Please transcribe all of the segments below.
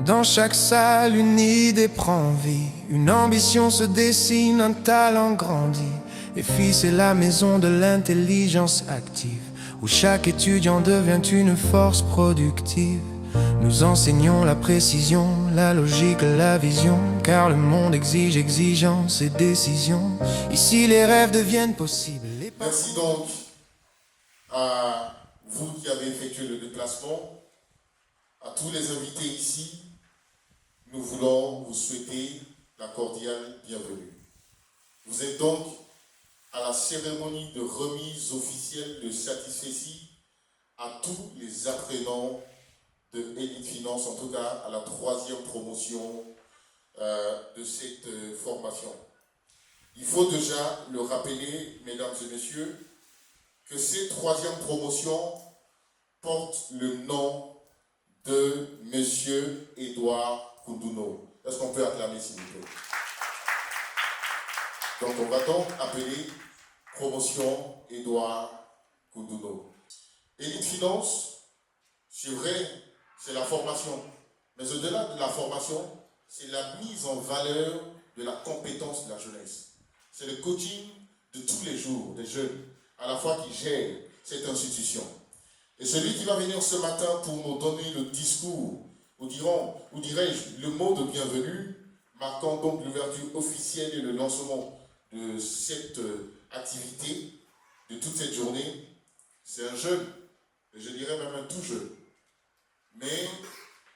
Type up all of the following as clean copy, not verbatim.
Dans chaque salle, une idée prend vie, une ambition se dessine, un talent grandit. Et FI, c'est la maison de l'intelligence active, où chaque étudiant devient une force productive. Nous enseignons la précision, la logique, la vision, car le monde exige exigence et décision. Ici, les rêves deviennent possibles. Merci donc à vous qui avez effectué le déplacement, à tous les invités ici. Nous voulons vous souhaiter la cordiale bienvenue. Vous êtes donc à la cérémonie de remise officielle de satisfecit à tous les apprenants de Elite Finance, en tout cas à la 3e promotion de cette formation. Il faut déjà le rappeler, mesdames et messieurs, que cette 3e promotion porte le nom de Monsieur Edouard Koundouno. Est-ce qu'on peut acclamer s'il vous plaît? Donc on va donc appeler promotion Edouard Koundouno. Elite Finance, c'est vrai, c'est la formation. Mais au-delà de la formation, c'est la mise en valeur de la compétence de la jeunesse. C'est le coaching de tous les jours des jeunes, à la fois qui gèrent cette institution. Et celui qui va venir ce matin pour nous donner le discours, ou dirais-je, le mot de bienvenue, marquant donc l'ouverture officielle et le lancement de cette activité, de toute cette journée, c'est un jeune, et je dirais même un tout jeune. Mais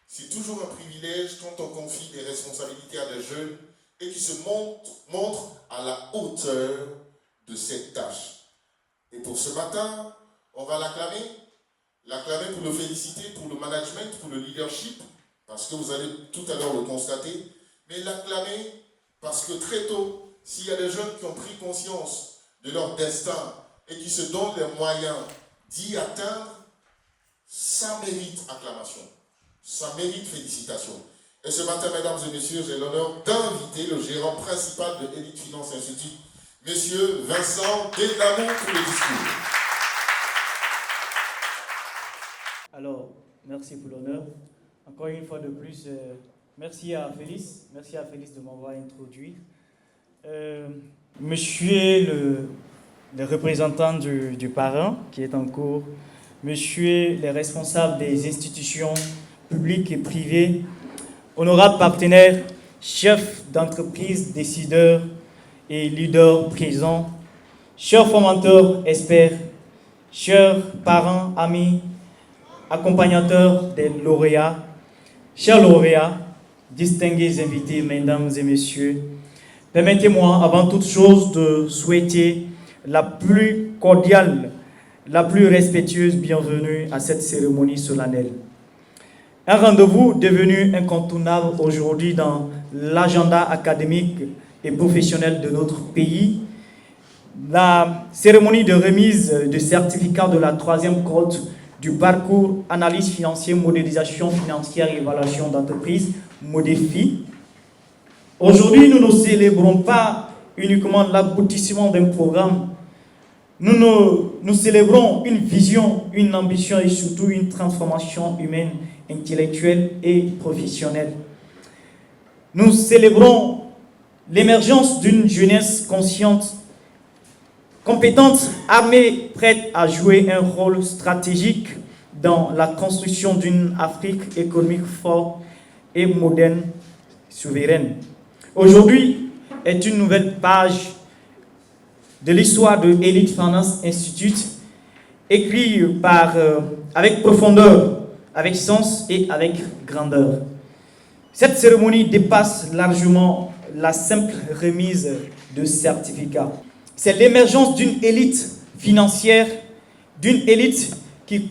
c'est toujours un privilège quand on confie des responsabilités à des jeunes et qui se montrent à la hauteur de cette tâche. Et pour ce matin, on va l'acclamer pour le féliciter, pour le management, pour le leadership, parce que vous allez tout à l'heure le constater, mais l'acclamer parce que très tôt, s'il y a des jeunes qui ont pris conscience de leur destin et qui se donnent les moyens d'y atteindre, ça mérite acclamation, ça mérite félicitations. Et ce matin, mesdames et messieurs, j'ai l'honneur d'inviter le gérant principal de Elite Finance Institute, Monsieur Vincent Delamont, pour le discours. Alors, merci pour l'honneur. Encore une fois de plus, merci à Félix de m'avoir introduit. Monsieur le représentant du parrain qui est en cours, monsieur les responsables des institutions publiques et privées, honorables partenaires, chefs d'entreprise, décideurs et leaders présents, chers formateurs, experts, chers parents, amis, accompagnateurs des lauréats, chers lauréats, distingués invités, mesdames et messieurs, permettez-moi avant toute chose de souhaiter la plus cordiale, la plus respectueuse bienvenue à cette cérémonie solennelle. Un rendez-vous devenu incontournable aujourd'hui dans l'agenda académique et professionnel de notre pays. La cérémonie de remise de certificat de la 3e cohorte du parcours analyse financière, modélisation financière et évaluation d'entreprise, MODEFI. Aujourd'hui, nous ne célébrons pas uniquement l'aboutissement d'un programme. Nous célébrons une vision, une ambition et surtout une transformation humaine, intellectuelle et professionnelle. Nous célébrons l'émergence d'une jeunesse consciente, compétente, armée, prête à jouer un rôle stratégique dans la construction d'une Afrique économique forte et moderne, souveraine. Aujourd'hui est une nouvelle page de l'histoire de Elite Finance Institute, écrite avec profondeur, avec sens et avec grandeur. Cette cérémonie dépasse largement la simple remise de certificats. C'est l'émergence d'une élite financière, d'une élite qui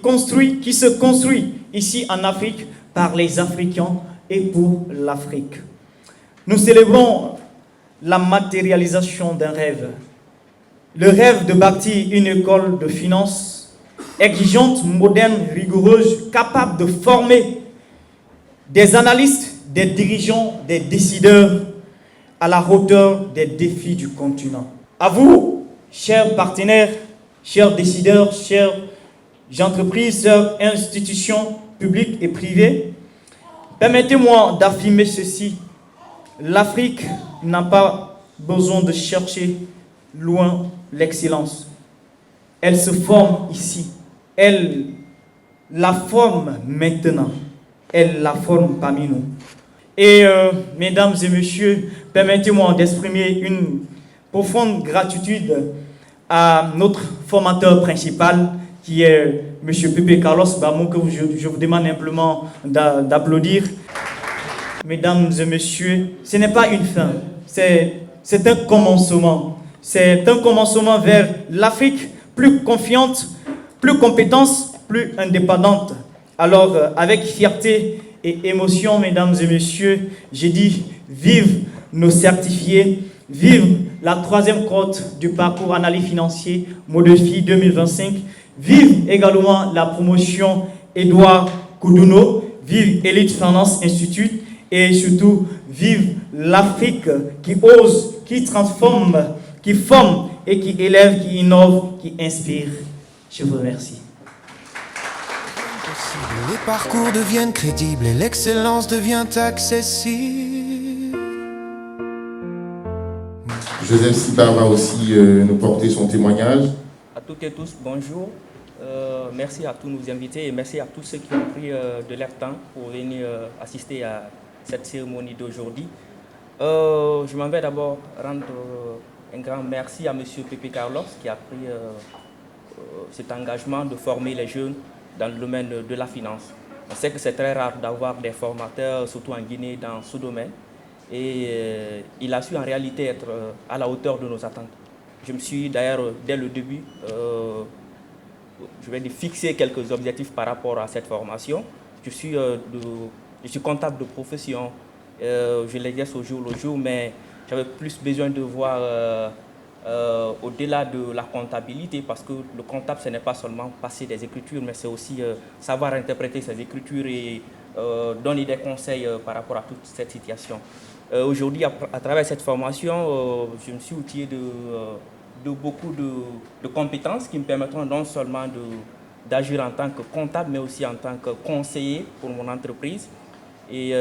se construit ici en Afrique par les Africains et pour l'Afrique. Nous célébrons la matérialisation d'un rêve. Le rêve de bâtir une école de finance exigeante, moderne, rigoureuse, capable de former des analystes, des dirigeants, des décideurs à la hauteur des défis du continent. À vous, chers partenaires, chers décideurs, chères entreprises, chères institutions publiques et privées, Permettez-moi d'affirmer ceci. L'Afrique n'a pas besoin de chercher loin l'excellence. Elle se forme ici. Elle la forme maintenant. Elle la forme parmi nous. Et mesdames et messieurs, permettez-moi d'exprimer une profonde gratitude à notre formateur principal qui est M. Pepe Carlos Bamou, que je vous demande simplement d'applaudir. Mesdames et messieurs, ce n'est pas une fin, c'est un commencement. C'est un commencement vers l'Afrique plus confiante, plus compétente, plus indépendante. Alors, avec fierté et émotion, mesdames et messieurs, j'ai dit vive nos certifiés, vive la 3e cohorte du parcours analyse financier Modefi 2025, vive également la promotion Édouard Koudouno, vive Elite Finance Institute et surtout vive l'Afrique qui ose, qui transforme, qui forme et qui élève, qui innove, qui inspire. Je vous remercie. Les parcours deviennent crédibles et l'excellence devient accessible. Joseph Sibar va aussi nous porter son témoignage. À toutes et tous, bonjour. Merci à tous nos invités et merci à tous ceux qui ont pris de leur temps pour venir assister à cette cérémonie d'aujourd'hui. Je m'en vais d'abord rendre un grand merci à M. Pepe Carlos qui a pris cet engagement de former les jeunes dans le domaine de la finance. On sait que c'est très rare d'avoir des formateurs, surtout en Guinée, dans ce domaine. Et il a su en réalité être à la hauteur de nos attentes. Je me suis d'ailleurs, dès le début, je vais fixer quelques objectifs par rapport à cette formation. Je suis comptable de profession, je l'exerce au jour le jour, mais j'avais plus besoin de voir au-delà de la comptabilité, parce que le comptable, ce n'est pas seulement passer des écritures, mais c'est aussi savoir interpréter ces écritures et donner des conseils par rapport à toute cette situation. Aujourd'hui, à travers cette formation, je me suis outillé de beaucoup de compétences qui me permettront non seulement d'agir en tant que comptable, mais aussi en tant que conseiller pour mon entreprise. Et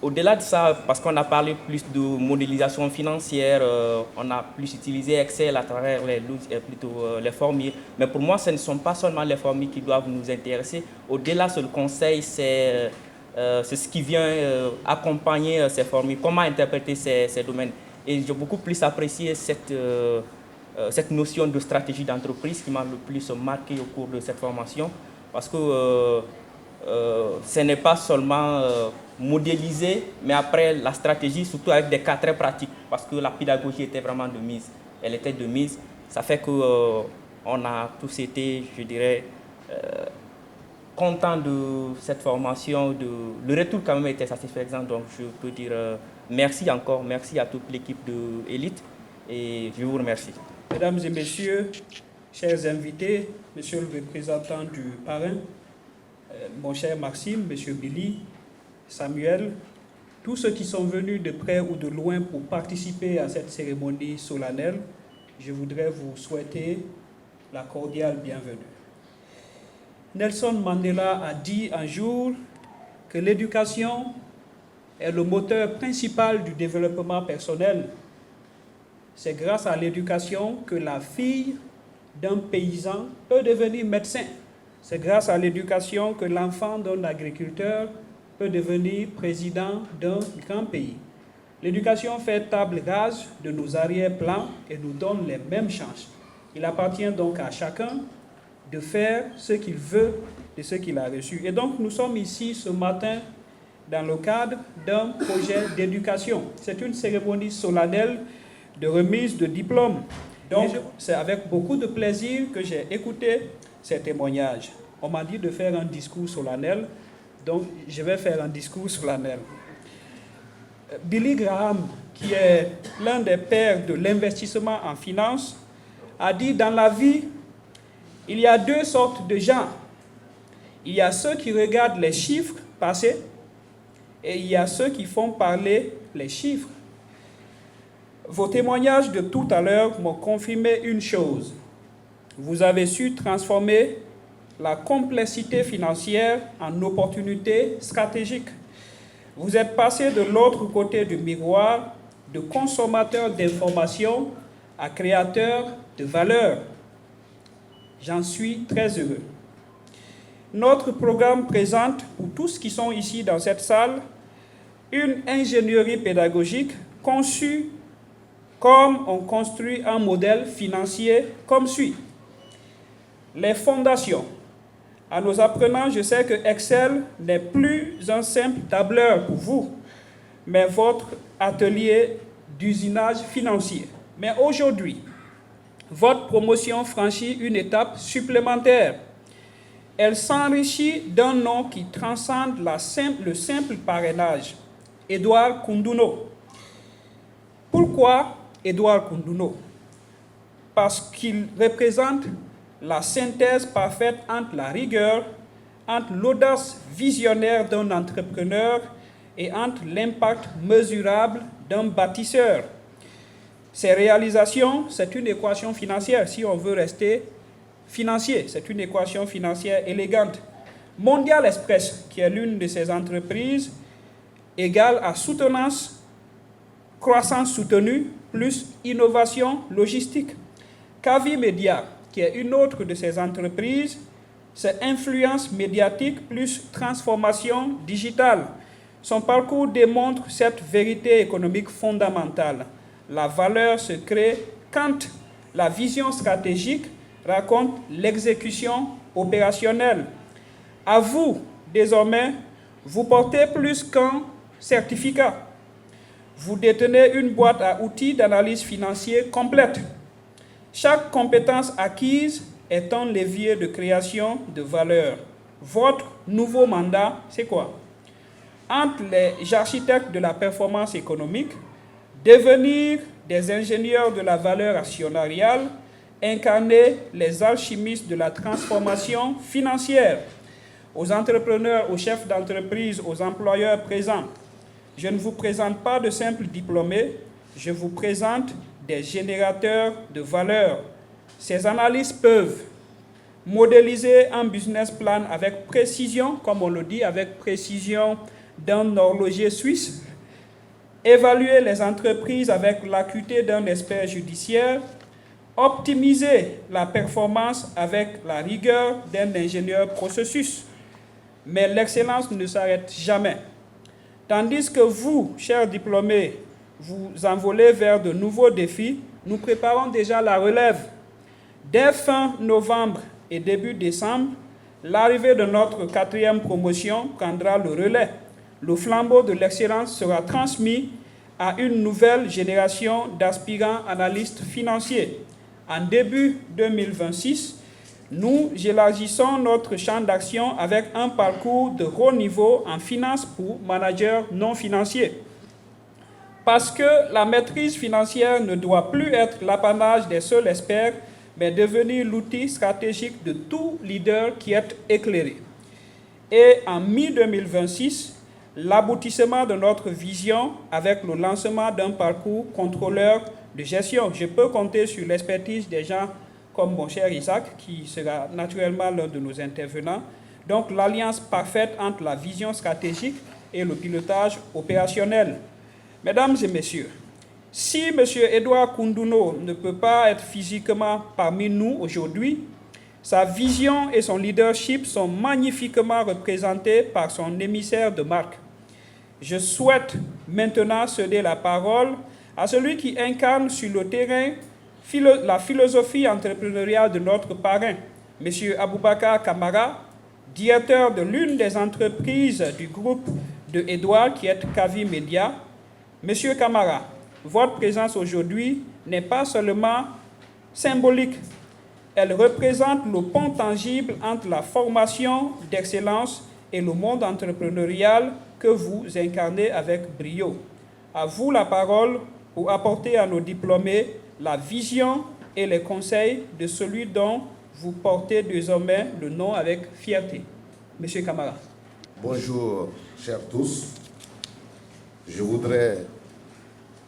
au-delà de ça, parce qu'on a parlé plus de modélisation financière, on a plus utilisé Excel à travers les formules. Mais pour moi, ce ne sont pas seulement les formules qui doivent nous intéresser. Au-delà, le conseil, c'est ce qui vient accompagner ces formules, comment interpréter ces domaines. Et j'ai beaucoup plus apprécié cette notion de stratégie d'entreprise qui m'a le plus marqué au cours de cette formation, parce que ce n'est pas seulement modéliser, mais après la stratégie, surtout avec des cas très pratiques, parce que la pédagogie était vraiment de mise. Elle était de mise. Ça fait qu'on a tous été, je dirais, contents de cette formation. Le retour quand même était satisfaisant, donc je peux dire merci encore, merci à toute l'équipe de Elite et je vous remercie. Mesdames et messieurs, chers invités, monsieur le représentant du parrain, mon cher Maxime, monsieur Billy, Samuel, tous ceux qui sont venus de près ou de loin pour participer à cette cérémonie solennelle, je voudrais vous souhaiter la cordiale bienvenue. Nelson Mandela a dit un jour que l'éducation est le moteur principal du développement personnel. C'est grâce à l'éducation que la fille d'un paysan peut devenir médecin. C'est grâce à l'éducation que l'enfant d'un agriculteur peut devenir président d'un grand pays. L'éducation fait table rase de nos arrière-plans et nous donne les mêmes chances. Il appartient donc à chacun de faire ce qu'il veut de ce qu'il a reçu. Et donc nous sommes ici ce matin dans le cadre d'un projet d'éducation. C'est une cérémonie solennelle de remise de diplôme. Donc c'est avec beaucoup de plaisir que j'ai écouté ces témoignages. On m'a dit de faire un discours solennel, donc je vais faire un discours solennel. Billy Graham, qui est l'un des pères de l'investissement en finance, a dit: dans la vie, il y a deux sortes de gens. Il y a ceux qui regardent les chiffres passer et il y a ceux qui font parler les chiffres. Vos témoignages de tout à l'heure m'ont confirmé une chose. Vous avez su transformer la complexité financière en opportunité stratégique. Vous êtes passé de l'autre côté du miroir de consommateur d'informations à créateur de valeur. J'en suis très heureux. Notre programme présente, pour tous qui sont ici dans cette salle, une ingénierie pédagogique conçue comme on construit un modèle financier comme suit. Les fondations. À nos apprenants, je sais que Excel n'est plus un simple tableur pour vous, mais votre atelier d'usinage financier. Mais aujourd'hui, votre promotion franchit une étape supplémentaire. Elle s'enrichit d'un nom qui transcende le simple parrainage, Edouard Koundouno. Pourquoi Edouard Koundouno? Parce qu'il représente la synthèse parfaite entre la rigueur, entre l'audace visionnaire d'un entrepreneur et entre l'impact mesurable d'un bâtisseur. Ces réalisations, c'est une équation financière, si on veut rester financier, c'est une équation financière élégante. Mondial Express, qui est l'une de ces entreprises, égale à soutenance, croissance soutenue, plus innovation logistique. Kavi Media, qui est une autre de ces entreprises, c'est influence médiatique plus transformation digitale. Son parcours démontre cette vérité économique fondamentale. La valeur se crée quand la vision stratégique raconte l'exécution opérationnelle. À vous, désormais, vous portez plus qu'un certificat. Vous détenez une boîte à outils d'analyse financière complète. Chaque compétence acquise est un levier de création de valeur. Votre nouveau mandat, c'est quoi? Entre les architectes de la performance économique, devenir des ingénieurs de la valeur actionnariale, incarner les alchimistes de la transformation financière. Aux entrepreneurs, aux chefs d'entreprise, aux employeurs présents, je ne vous présente pas de simples diplômés, je vous présente des générateurs de valeur. Ces analystes peuvent modéliser un business plan avec précision, comme on le dit, avec précision d'un horloger suisse, évaluer les entreprises avec l'acuité d'un expert judiciaire, optimiser la performance avec la rigueur d'un ingénieur processus. Mais l'excellence ne s'arrête jamais. Tandis que vous, chers diplômés, vous envolez vers de nouveaux défis, nous préparons déjà la relève. Dès fin novembre et début décembre, l'arrivée de notre 4e promotion prendra le relais. Le flambeau de l'excellence sera transmis à une nouvelle génération d'aspirants analystes financiers. En début 2026, nous élargissons notre champ d'action avec un parcours de haut niveau en finance pour managers non financiers. Parce que la maîtrise financière ne doit plus être l'apanage des seuls experts, mais devenir l'outil stratégique de tout leader qui est éclairé. Et en mi-2026, l'aboutissement de notre vision avec le lancement d'un parcours contrôleur de gestion. Je peux compter sur l'expertise des gens comme mon cher Isaac, qui sera naturellement l'un de nos intervenants. Donc l'alliance parfaite entre la vision stratégique et le pilotage opérationnel. Mesdames et messieurs, si M. Edouard Koundouno ne peut pas être physiquement parmi nous aujourd'hui, sa vision et son leadership sont magnifiquement représentés par son émissaire de marque. Je souhaite maintenant céder la parole à celui qui incarne sur le terrain la philosophie entrepreneuriale de notre parrain, M. Aboubakar Kamara, directeur de l'une des entreprises du groupe de Edouard, qui est Kavi Media. Monsieur Kamara, votre présence aujourd'hui n'est pas seulement symbolique, elle représente le pont tangible entre la formation d'excellence et le monde entrepreneurial que vous incarnez avec brio. À vous la parole pour apporter à nos diplômés la vision et les conseils de celui dont vous portez désormais le nom avec fierté. Monsieur Kamara. Bonjour, chers tous. Je voudrais,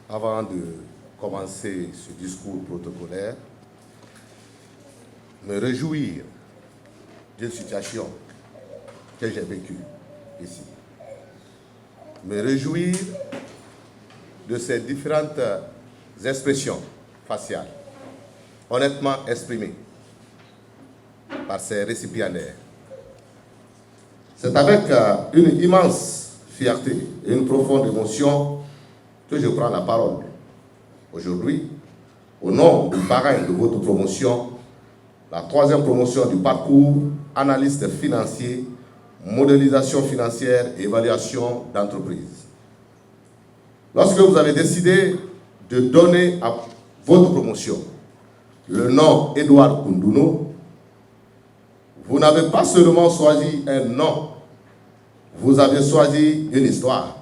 avant de commencer ce discours protocolaire, me réjouir d'une situation que j'ai vécue ici. Me réjouir de ces différentes expressions faciales, honnêtement exprimées par ces récipiendaires. C'est avec une immense fierté et une profonde émotion que je prends la parole aujourd'hui au nom du parrain de votre promotion, la 3e promotion du parcours analyste financier, modélisation financière et évaluation d'entreprise. Lorsque vous avez décidé de donner à votre promotion le nom Edouard Koundouno, vous n'avez pas seulement choisi un nom, vous avez choisi une histoire,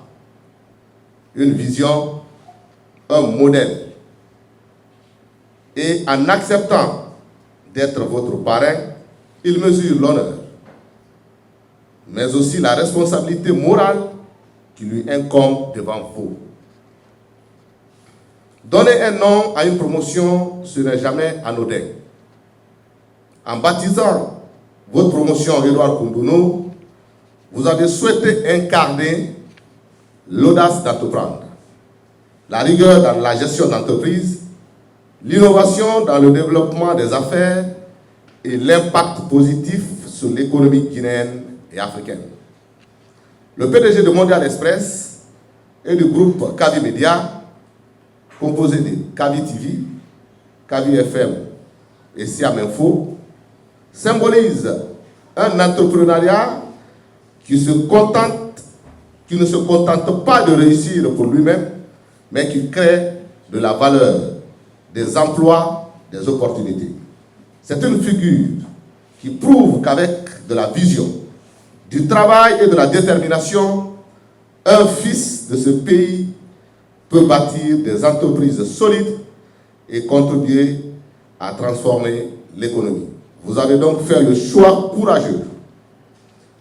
une vision, un modèle. Et en acceptant d'être votre parrain, il mesure l'honneur, mais aussi la responsabilité morale qui lui incombe devant vous. Donner un nom à une promotion, ce n'est jamais anodin. En baptisant votre promotion Edouard Koundouno, vous avez souhaité incarner l'audace d'entreprendre, la rigueur dans la gestion d'entreprise, l'innovation dans le développement des affaires et l'impact positif sur l'économie guinéenne et africaine. Le PDG de Mondial Express et du groupe Kavi Media, composé de Kavi TV, Kavi FM et Siam Info, symbolise un entrepreneuriat qui ne se contente pas de réussir pour lui-même, mais qui crée de la valeur, des emplois, des opportunités. C'est une figure qui prouve qu'avec de la vision, du travail et de la détermination, un fils de ce pays peut bâtir des entreprises solides et contribuer à transformer l'économie. Vous avez donc fait le choix courageux,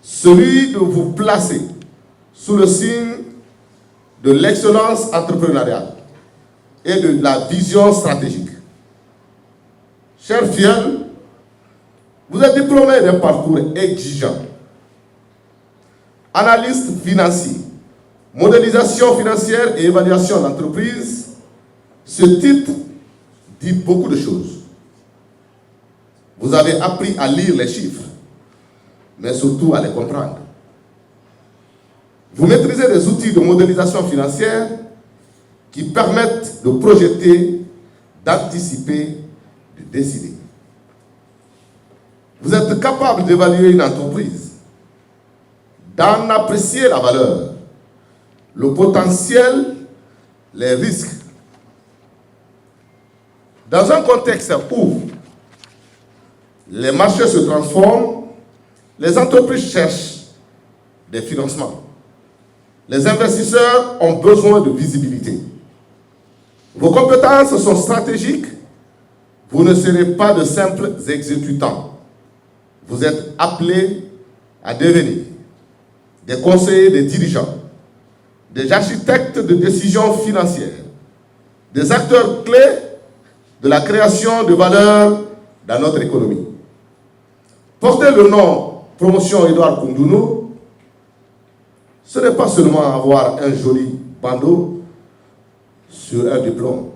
celui de vous placer sous le signe de l'excellence entrepreneuriale et de la vision stratégique. Chers fidèles, vous êtes diplômés d'un parcours exigeant. Analyste financier, modélisation financière et évaluation d'entreprise, ce titre dit beaucoup de choses. Vous avez appris à lire les chiffres, mais surtout à les comprendre. Vous maîtrisez des outils de modélisation financière qui permettent de projeter, d'anticiper, de décider. Vous êtes capable d'évaluer une entreprise, d'en apprécier la valeur, le potentiel, les risques. Dans un contexte où les marchés se transforment, les entreprises cherchent des financements. Les investisseurs ont besoin de visibilité. Vos compétences sont stratégiques. Vous ne serez pas de simples exécutants. Vous êtes appelés à devenir des conseillers, des dirigeants, des architectes de décisions financières, des acteurs clés de la création de valeur dans notre économie. Porter le nom Promotion Edouard Koundouno, ce n'est pas seulement avoir un joli bandeau sur un diplôme.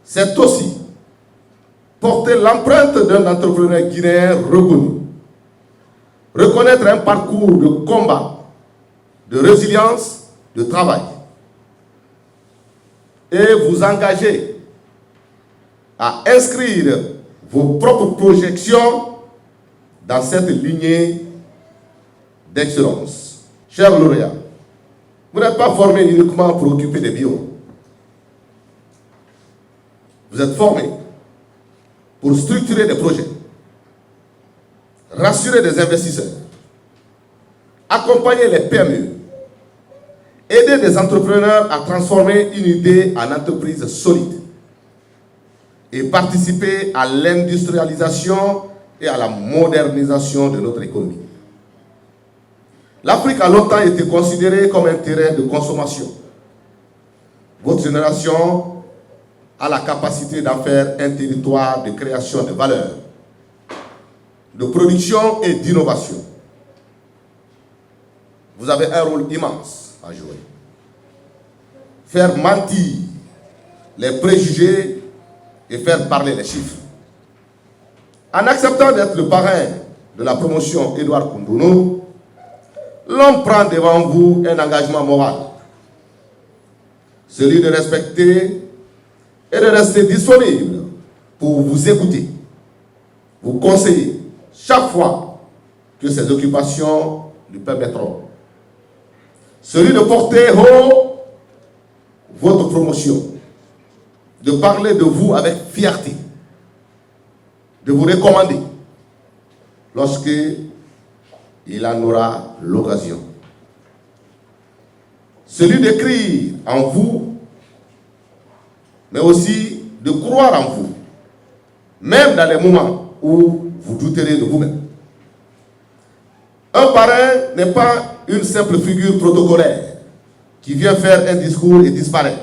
C'est aussi porter l'empreinte d'un entrepreneur guinéen reconnu, reconnaître un parcours de combat, de résilience, de travail, et vous engager à inscrire vos propres projections dans cette lignée d'excellence. Chers lauréats, vous n'êtes pas formés uniquement pour occuper des bureaux. Vous êtes formés pour structurer des projets, rassurer des investisseurs, accompagner les PME, aider des entrepreneurs à transformer une idée en entreprise solide et participer à l'industrialisation et à la modernisation de notre économie. L'Afrique a longtemps été considérée comme un terrain de consommation. Votre génération a la capacité d'en faire un territoire de création de valeur. de production et d'innovation. Vous avez un rôle immense à jouer. Faire mentir les préjugés et faire parler les chiffres. En acceptant d'être le parrain de la promotion Edouard Koundono, l'homme prend devant vous un engagement moral, celui de respecter et de rester disponible pour vous écouter, vous conseiller chaque fois que ses occupations lui permettront. Celui de porter haut votre promotion, de parler de vous avec fierté, de vous recommander lorsque il en aura l'occasion. Celui d'écrire en vous, mais aussi de croire en vous, même dans les moments où vous douterez de vous-même. Un parrain n'est pas une simple figure protocolaire qui vient faire un discours et disparaît.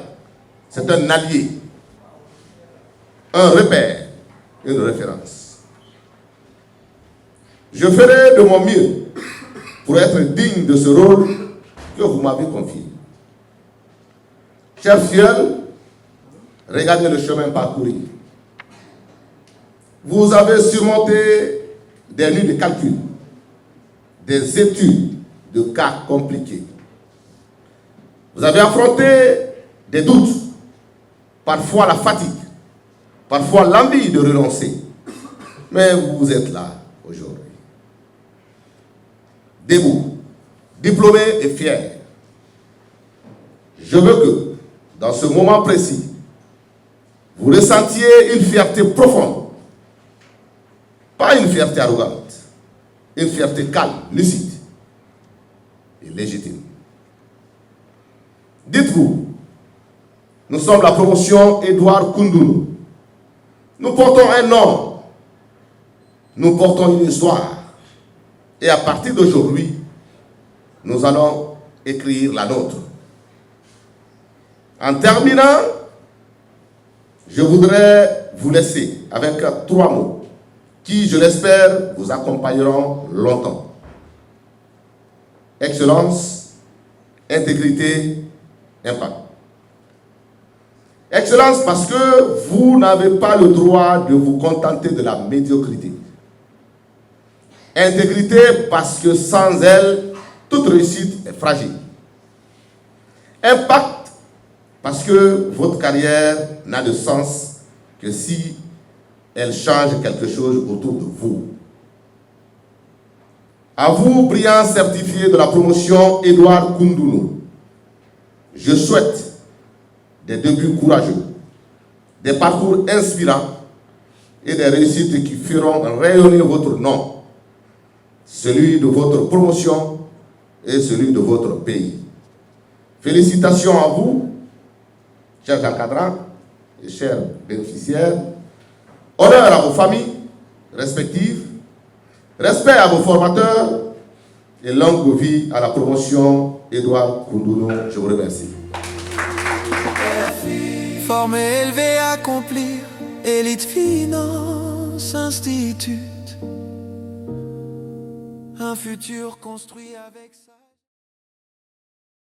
C'est un allié, un repère, une référence. Je ferai de mon mieux pour être digne de ce rôle que vous m'avez confié. Chers fidèles, regardez le chemin parcouru. Vous avez surmonté des nuits de calcul, des études de cas compliqués. Vous avez affronté des doutes, parfois la fatigue, parfois l'envie de renoncer. Mais vous êtes là aujourd'hui. Debout, diplômé et fier. Je veux que, dans ce moment précis, vous ressentiez une fierté profonde. Pas une fierté arrogante, une fierté calme, lucide et légitime. Dites-vous, nous sommes la promotion Edouard Koundono. Nous portons un nom, nous portons une histoire. Et à partir d'aujourd'hui, nous allons écrire la nôtre. En terminant, je voudrais vous laisser avec 3 mots qui, je l'espère, vous accompagneront longtemps. Excellence, intégrité, impact. Excellence parce que vous n'avez pas le droit de vous contenter de la médiocrité. Intégrité parce que sans elle, toute réussite est fragile. Impact parce que votre carrière n'a de sens que si elle change quelque chose autour de vous. À vous, brillants certifiés de la promotion Edouard Koundono, je souhaite des débuts courageux, des parcours inspirants et des réussites qui feront rayonner votre nom, celui de votre promotion et celui de votre pays. Félicitations à vous, chers encadrants et chers bénéficiaires. Honneur à vos familles respectives, respect à vos formateurs et longue vie à la promotion Edouard Koundono. Je vous remercie. Formé, élevé, accomplir, Élite Finance Institute. Un futur construit avec ça.